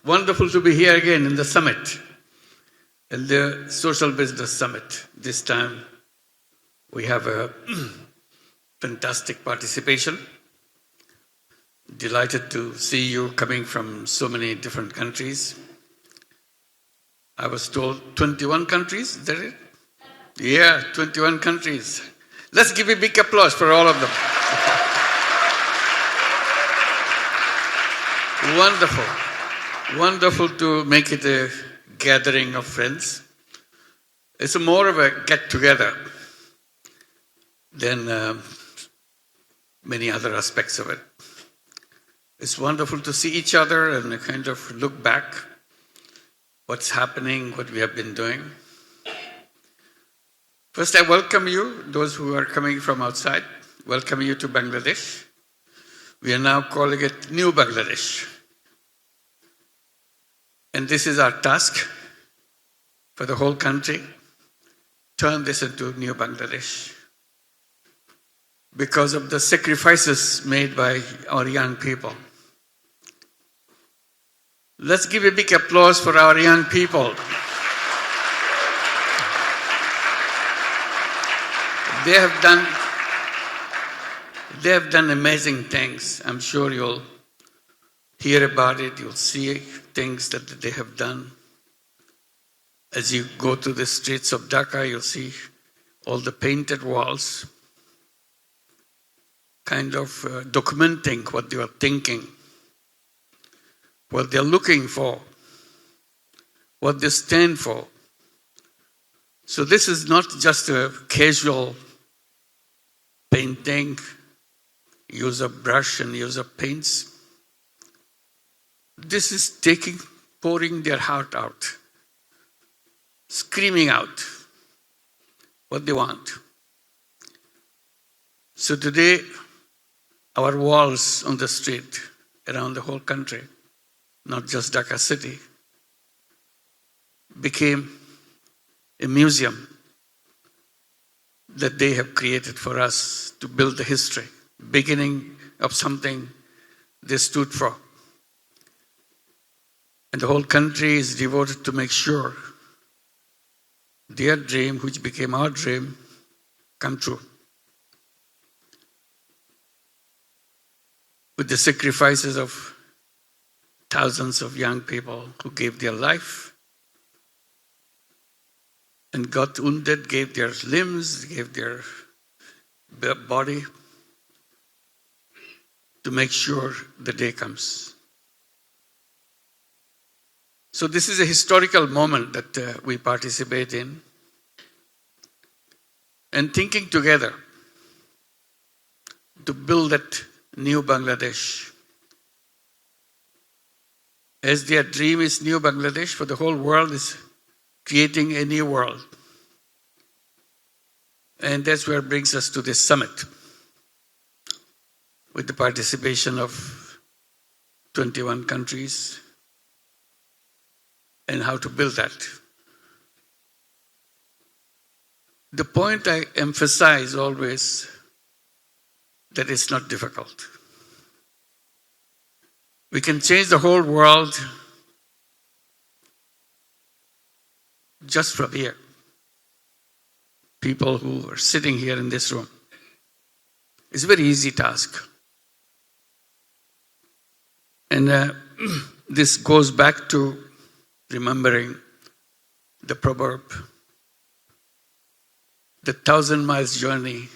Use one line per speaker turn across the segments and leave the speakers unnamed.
Wonderful to be here again in the summit, in the Social Business Summit. This time we have a fantastic participation. Delighted to see you coming from so many different countries. I was told 21 countries, is that it? Yeah, 21 countries. Let's give a big applause for all of them. Wonderful. Wonderful to make it a gathering of friends. It's more of a get-together than many other aspects of it. It's wonderful to see each other and kind of look back what's happening, what we have been doing. First, I welcome you, those who are coming from outside, welcome you to Bangladesh. We are now calling it New Bangladesh. And this is our task for the whole country, turn this into New Bangladesh. Because of the sacrifices made by our young people. Let's give a big applause for our young people. They have done amazing things. I'm sure you'll hear about it, you'll see things that they have done. As you go through the streets of Dhaka, you'll see all the painted walls, kind of documenting what they are thinking, what they're looking for, what they stand for. So this is not just a casual painting, use of brush and use of paints. This is pouring their heart out, screaming out what they want. So today, our walls on the street around the whole country, not just Dhaka city, became a museum that they have created for us to build the history, beginning of something they stood for. And the whole country is devoted to make sure their dream, which became our dream, come true. With the sacrifices of thousands of young people who gave their life and got wounded, gave their limbs, gave their body to make sure the day comes. So this is a historical moment that we participate in. And thinking together to build that New Bangladesh. As their dream is New Bangladesh, for the whole world is creating a new world. And that's where it brings us to this summit, with the participation of 21 countries, and how to build that. The point I emphasize always, that it's not difficult. We can change the whole world just from here. People who are sitting here in this room. It's a very easy task. And this goes back to remembering the proverb, the 1,000 miles journey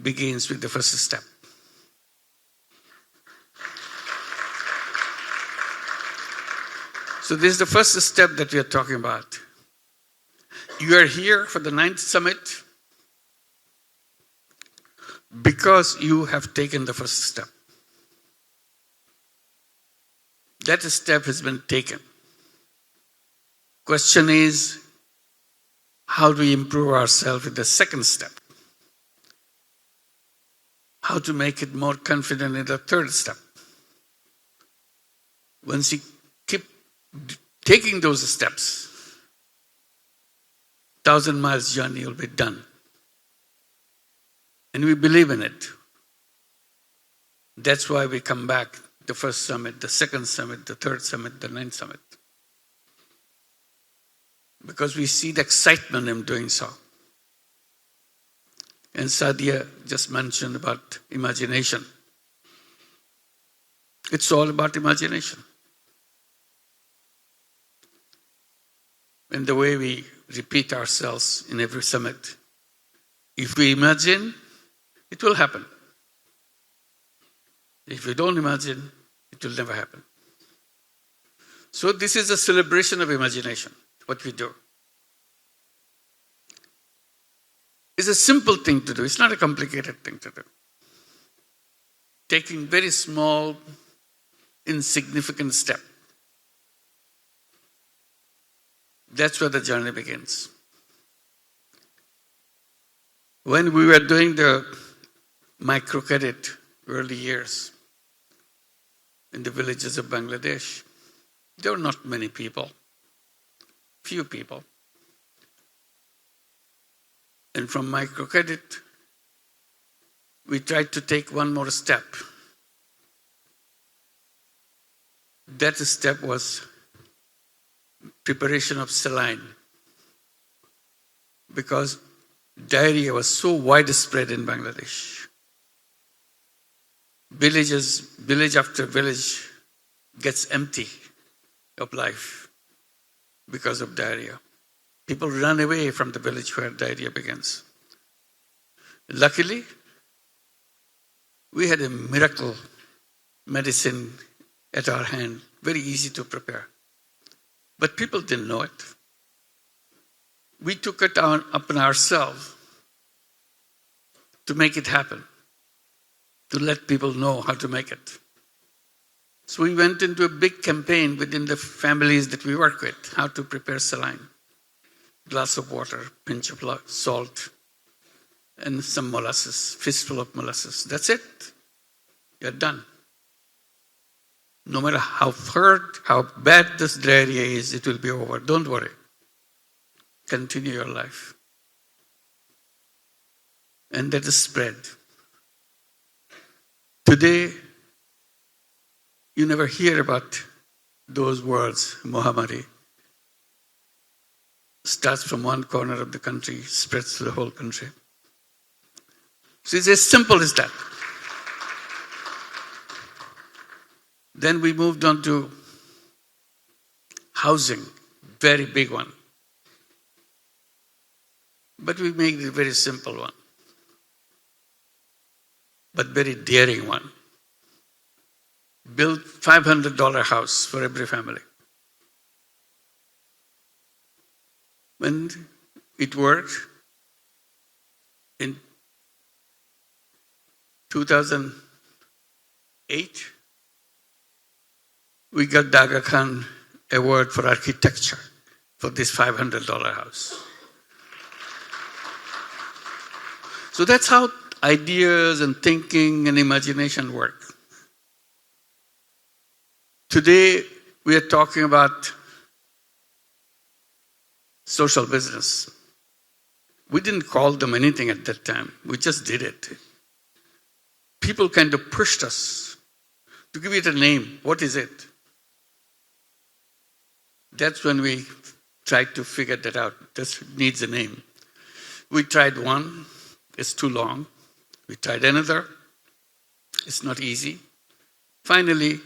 begins with the first step. So this is the first step that we are talking about. You are here for the 9th summit because you have taken the first step. That step has been taken. Question is, how do we improve ourselves with the second step? How to make it more confident in the third step? Once you keep taking those steps, 1,000 miles journey will be done. And we believe in it. That's why we come back the first summit, the second summit, the third summit, the ninth summit. Because we see the excitement in doing so. And Sadia just mentioned about imagination. It's all about imagination. And the way we repeat ourselves in every summit. If we imagine, it will happen. If we don't imagine, it will never happen. So this is a celebration of imagination, what we do. It's a simple thing to do. It's not a complicated thing to do. Taking very small, insignificant step. That's where the journey begins. When we were doing the microcredit early years in the villages of Bangladesh, there were not many people, few people. And from microcredit, we tried to take one more step. That step was preparation of saline. Because diarrhea was so widespread in Bangladesh. Village after village gets empty of life because of diarrhea. People run away from the village where diarrhea begins. Luckily, we had a miracle medicine at our hand, very easy to prepare. But people didn't know it. We took it upon ourselves to make it happen, to let people know how to make it. So we went into a big campaign within the families that we work with, how to prepare saline. Glass of water, pinch of salt, and some molasses, fistful of molasses. That's it. You're done. No matter how hurt, how bad this diarrhea is, it will be over. Don't worry. Continue your life. And that is spread. Today, you never hear about those words, Mohammed. Starts from one corner of the country, spreads to the whole country. So it's as simple as that. Then we moved on to housing, very big one. But we made it a very simple one, but very daring one. Build $500 house for every family. When it worked, in 2008, we got the Aga Khan Award for architecture for this $500 house. So that's how ideas and thinking and imagination work. Today, we are talking about social business. We didn't call them anything at that time. We just did it. People kind of pushed us to give it a name. What is it? That's when we tried to figure that out. This needs a name. We tried one. It's too long. We tried another. It's not easy. Finally,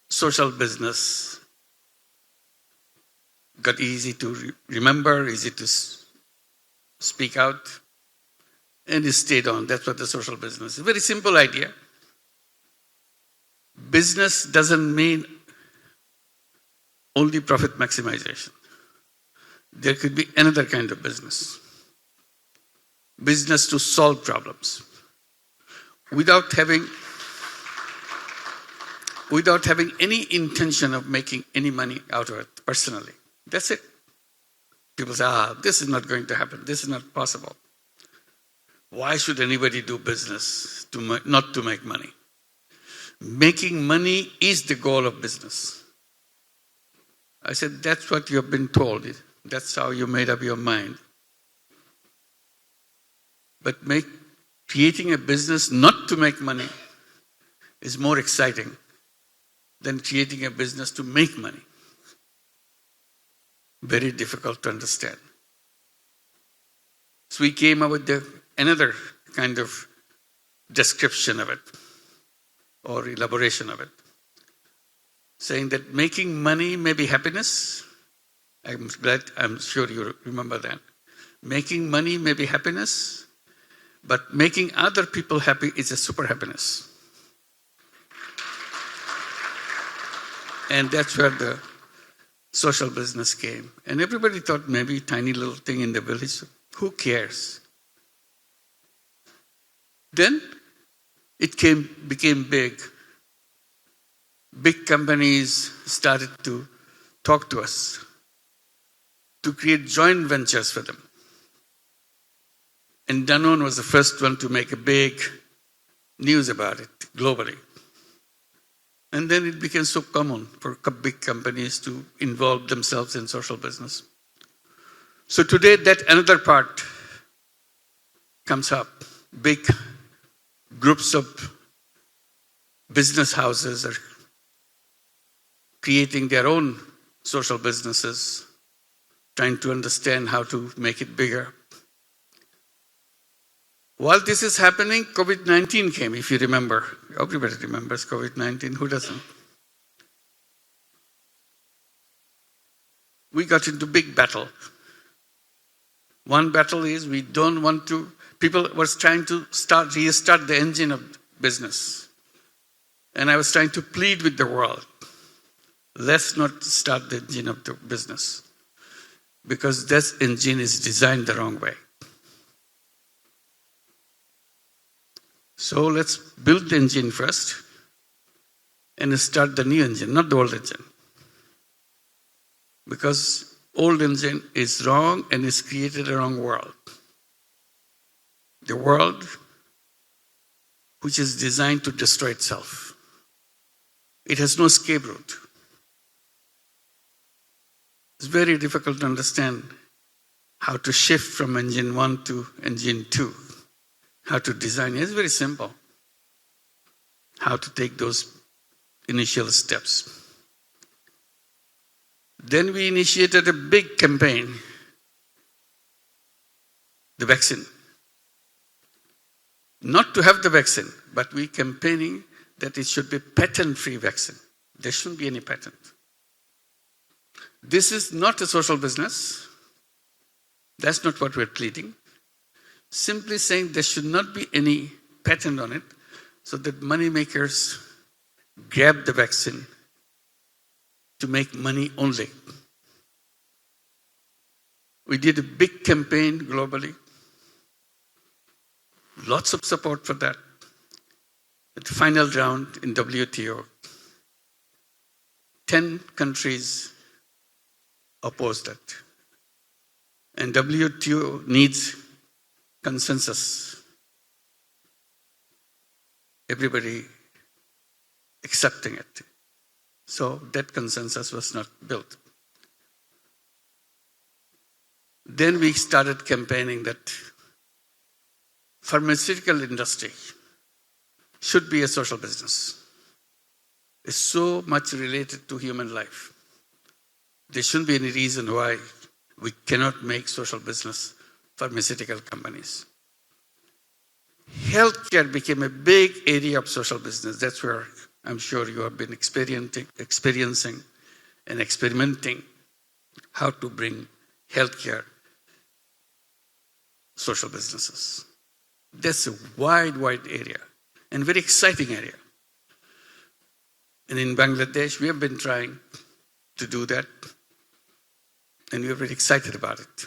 social business got easy to remember, easy to speak out, and it stayed on. That's what the social business is. A very simple idea. Business doesn't mean only profit maximization. There could be another kind of business. Business to solve problems. Without having any intention of making any money out of it personally. That's it. People say, this is not going to happen. This is not possible. Why should anybody do business not to make money? Making money is the goal of business. I said, that's what you have been told. That's how you made up your mind. But creating a business not to make money is more exciting than creating a business to make money. Very difficult to understand. So we came up with another kind of description of it, or elaboration of it, saying that making money may be happiness. I'm sure you remember that. Making money may be happiness, but making other people happy is a super happiness. And that's where the social business came. And everybody thought maybe tiny little thing in the village, who cares? Then it became big. Big companies started to talk to us to create joint ventures for them. And Danone was the first one to make a big news about it globally. And then it became so common for big companies to involve themselves in social business. So today that another part comes up. Big groups of business houses are creating their own social businesses, trying to understand how to make it bigger. While this is happening, COVID-19 came, if you remember. Everybody remembers COVID-19, who doesn't? We got into big battle. One battle is we don't want to, people were trying to restart the engine of business. And I was trying to plead with the world, let's not start the engine of the business, because this engine is designed the wrong way. So let's build the engine first and start the new engine, not the old engine. Because old engine is wrong and it's created a wrong world. The world which is designed to destroy itself. It has no escape route. It's very difficult to understand how to shift from engine 1 to engine 2. How to design it. It's very simple. How to take those initial steps. Then we initiated a big campaign, the vaccine. Not to have the vaccine, but we campaigning that it should be patent-free vaccine. There shouldn't be any patent. This is not a social business. That's not what we're pleading. Simply saying there should not be any patent on it so that money makers grab the vaccine to make money only. We did a big campaign globally. Lots of support for that. At the final round in WTO, 10 countries opposed it. And WTO needs consensus. Everybody accepting it. So that consensus was not built. Then we started campaigning that pharmaceutical industry should be a social business. It's so much related to human life. There shouldn't be any reason why we cannot make social business pharmaceutical companies. Healthcare became a big area of social business. That's where I'm sure you have been experiencing and experimenting how to bring healthcare social businesses. That's a wide area and very exciting area. And in Bangladesh, we have been trying to do that, and we are very excited about it.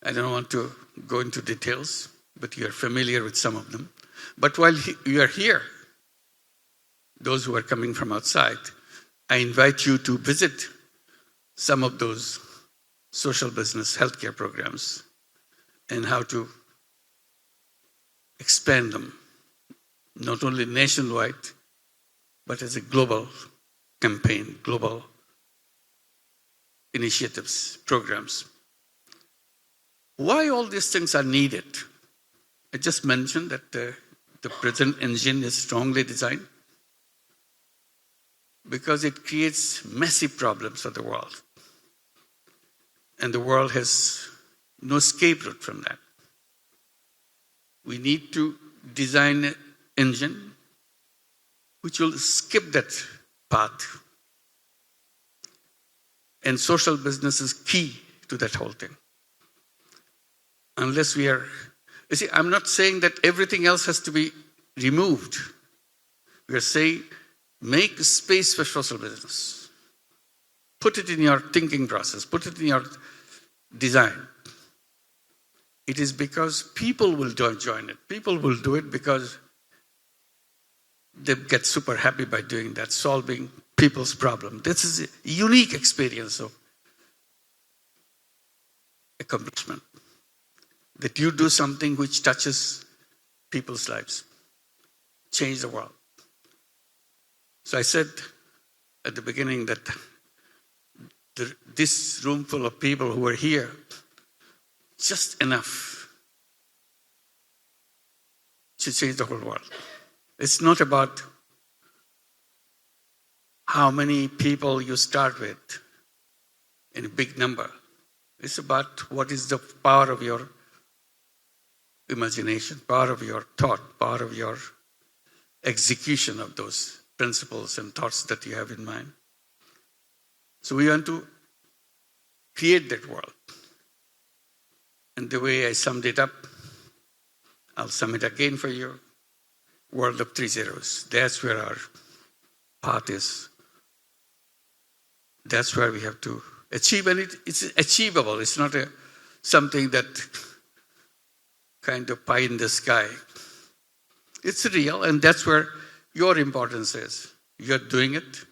I don't want to go into details, but you are familiar with some of them. But while you are here, those who are coming from outside, I invite you to visit some of those social business healthcare programs and how to expand them, not only nationwide, but as a global campaign, global initiatives, programs. Why all these things are needed? I just mentioned that the present engine is strongly designed. because it creates massive problems for the world. And the world has no escape route from that. We need to design an engine which will skip that path. And social business is key to that whole thing. Unless we are, you see, I'm not saying that everything else has to be removed. We are saying, make space for social business. Put it in your thinking process. Put it in your design. It is because people will join it. People will do it because they get super happy by doing that, solving people's problem. This is a unique experience of accomplishment. That you do something which touches people's lives, change the world. So I said at the beginning that this room full of people who are here, just enough to change the whole world. It's not about how many people you start with in a big number. It's about what is the power of your imagination, power of your thought, power of your execution of those principles and thoughts that you have in mind. So we want to create that world. And the way I summed it up, I'll sum it again for you. World of 3 zeros. That's where our path is. That's where we have to achieve. And it's achievable. It's not something that kind of pie in the sky. It's real, and that's where your importance is. You're doing it,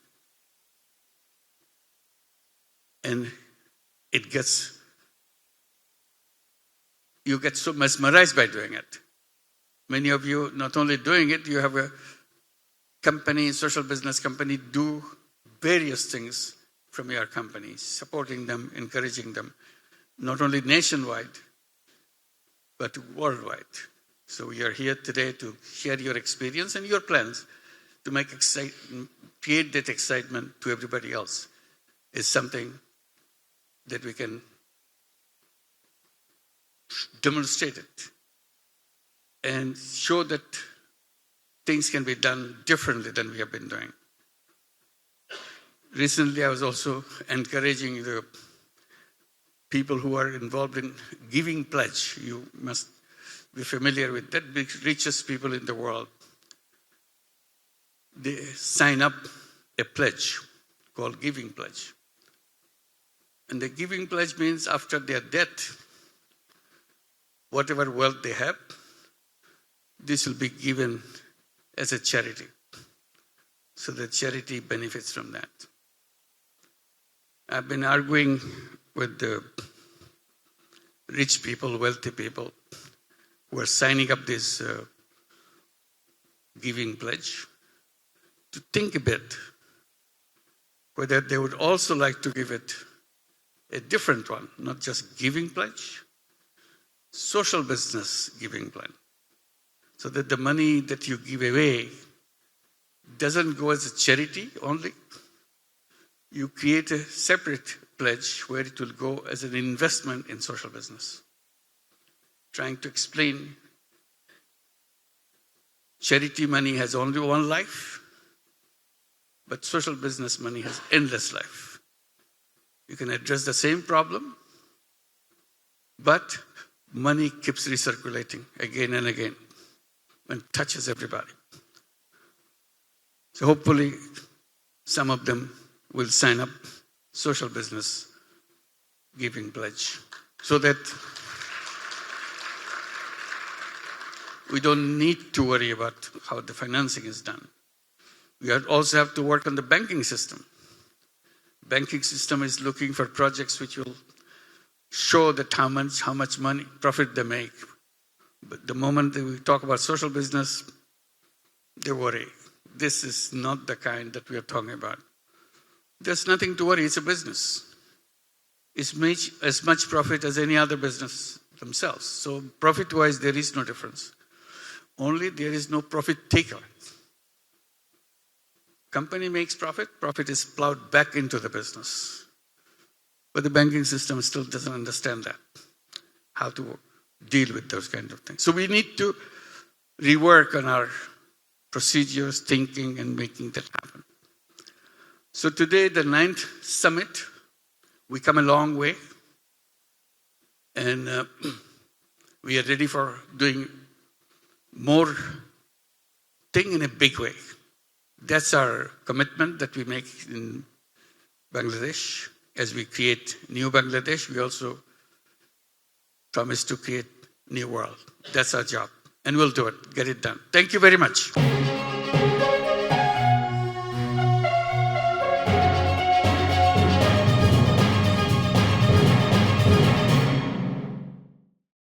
and you get so mesmerized by doing it. Many of you, not only doing it, you have a company, social business company, do various things from your company, supporting them, encouraging them, not only nationwide, but worldwide. So we are here today to share your experience and your plans to create that excitement to everybody else. Is something that we can demonstrate it and show that things can be done differently than we have been doing. Recently, I was also encouraging the people who are involved in giving pledge. You must be familiar with that. The richest people in the world, they sign up a pledge called giving pledge. And the giving pledge means after their death, whatever wealth they have, this will be given as a charity. So the charity benefits from that. I've been arguing with the rich people, wealthy people, who are signing up this giving pledge to think a bit whether they would also like to give it a different one, not just giving pledge, social business giving plan. So that the money that you give away doesn't go as a charity only. You create a separate pledge where it will go as an investment in social business. Trying to explain charity money has only one life, but social business money has endless life. You can address the same problem, but money keeps recirculating again and again and touches everybody. So hopefully some of them will sign up social business giving pledge so that we don't need to worry about how the financing is done. We also have to work on the banking system. Banking system is looking for projects which will show that how much money, profit they make. But the moment that we talk about social business, they worry. This is not the kind that we are talking about. There's nothing to worry, it's a business. It's as much profit as any other business themselves. So profit-wise, there is no difference. Only there is no profit taker. Company makes profit, profit is plowed back into the business. But the banking system still doesn't understand that, how to deal with those kind of things. So we need to rework on our procedures, thinking, and making that happen. So today, the 9th summit, we come a long way. And we are ready for doing more thing in a big way. That's our commitment that we make in Bangladesh. As we create new Bangladesh, we also promise to create new world. That's our job. And we'll do it, get it done. Thank you very much.